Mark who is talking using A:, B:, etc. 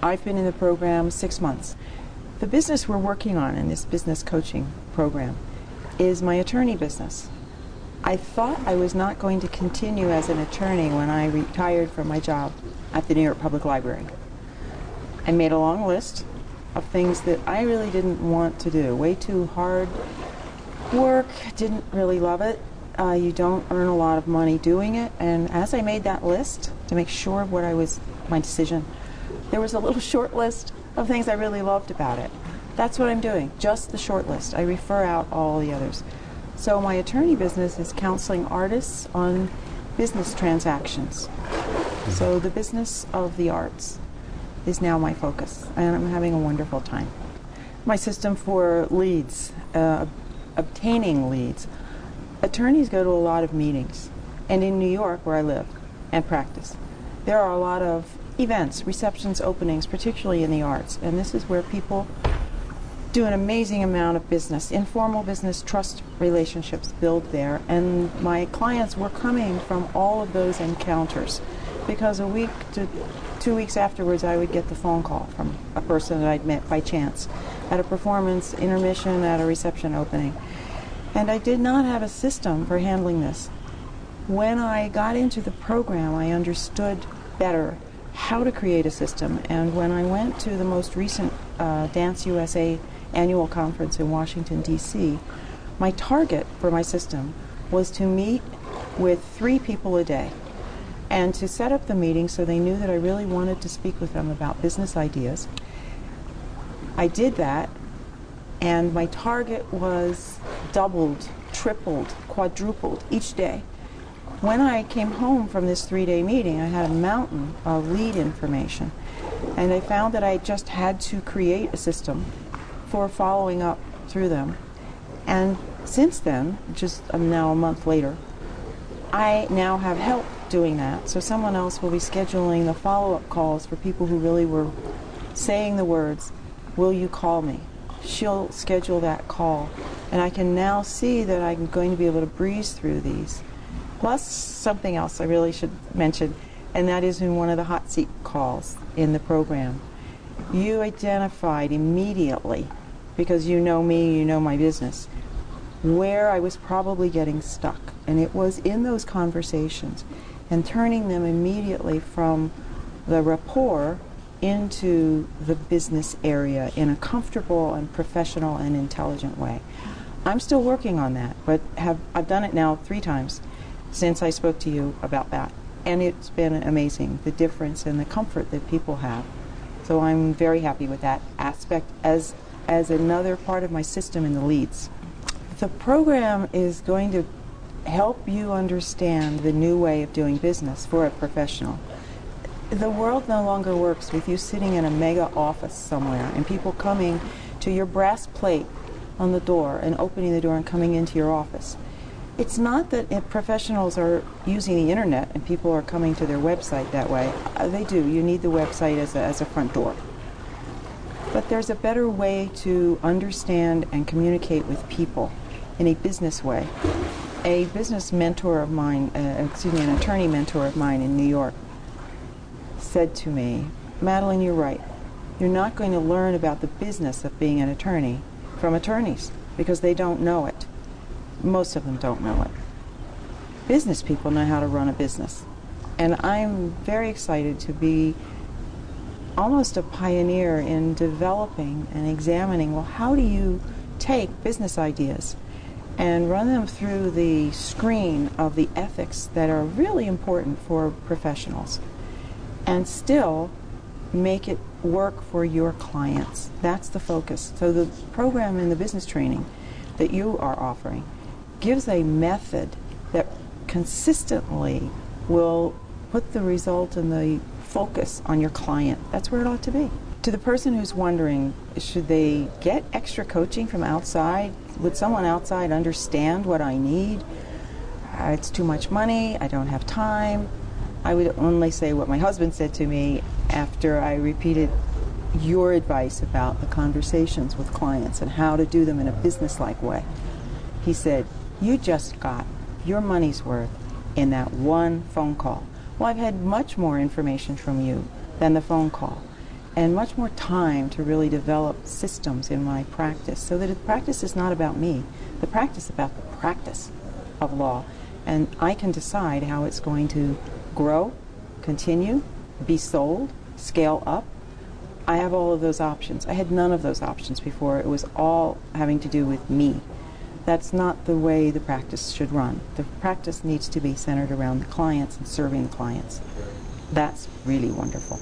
A: I've been in the program 6 months. The business we're working on in this business coaching program is my attorney business. I thought I was not going to continue as an attorney when I retired from my job at the New York Public Library. I made a long list of things that I really didn't want to do. Way too hard work, didn't really love it. You don't earn a lot of money doing it. And as I made that list to make sure of my decision, there was a little short list of things I really loved about it. That's what I'm doing, just the short list. I refer out all the others. So my attorney business is counseling artists on business transactions. So the business of the arts is now my focus, and I'm having a wonderful time. My system for leads, obtaining leads. Attorneys go to a lot of meetings, and in New York, where I live and practice, there are a lot of events, receptions, openings, particularly in the arts, and this is where people do an amazing amount of business, informal business, trust relationships build there, and my clients were coming from all of those encounters, because a week to 2 weeks afterwards I would get the phone call from a person that I'd met by chance at a performance, intermission, at a reception opening. And I did not have a system for handling this. When I got into the program, I understood better how to create a system, and when I went to the most recent Dance USA annual conference in Washington, D.C., my target for my system was to meet with 3 people a day and to set up the meeting so they knew that I really wanted to speak with them about business ideas. I did that, and my target was doubled, tripled, quadrupled each day. When I came home from this 3-day meeting, I had a mountain of lead information, and I found that I just had to create a system for following up through them. And since then, just now a month later, I now have help doing that. So someone else will be scheduling the follow-up calls for people who really were saying the words, "Will you call me?" She'll schedule that call, and I can now see that I'm going to be able to breeze through these. Plus something else I really should mention, and that is in one of the hot seat calls in the program. You identified immediately, because you know me, you know my business, where I was probably getting stuck. And it was in those conversations and turning them immediately from the rapport into the business area in a comfortable and professional and intelligent way. I'm still working on that, but I've done it now 3 times since I spoke to you about that. And it's been amazing, the difference and the comfort that people have. So I'm very happy with that aspect as another part of my system in the leads. The program is going to help you understand the new way of doing business for a professional. The world no longer works with you sitting in a mega office somewhere and people coming to your brass plate on the door and opening the door and coming into your office. It's not that professionals are using the internet and people are coming to their website that way. They do. You need the website as a front door. But there's a better way to understand and communicate with people in a business way. A business mentor of mine, an attorney mentor of mine in New York, said to me, "Madeleine, you're right. You're not going to learn about the business of being an attorney from attorneys because they don't know it. Most of them don't know it. Business people know how to run a business." And I'm very excited to be almost a pioneer in developing and examining, well, how do you take business ideas and run them through the screen of the ethics that are really important for professionals and still make it work for your clients. That's the focus. So the program in the business training that you are offering gives a method that consistently will put the result and the focus on your client. That's where it ought to be. To the person who's wondering, should they get extra coaching from outside? Would someone outside understand what I need? It's too much money, I don't have time. I would only say what my husband said to me after I repeated your advice about the conversations with clients and how to do them in a business-like way. He said, "You just got your money's worth in that one phone call." Well, I've had much more information from you than the phone call. and much more time to really develop systems in my practice, so that the practice is not about me. The practice is about the practice of law, and I can decide how it's going to grow, continue, be sold, scale up. I have all of those options. I had none of those options before. It was all having to do with me. That's not the way the practice should run. The practice needs to be centered around the clients and serving the clients. That's really wonderful.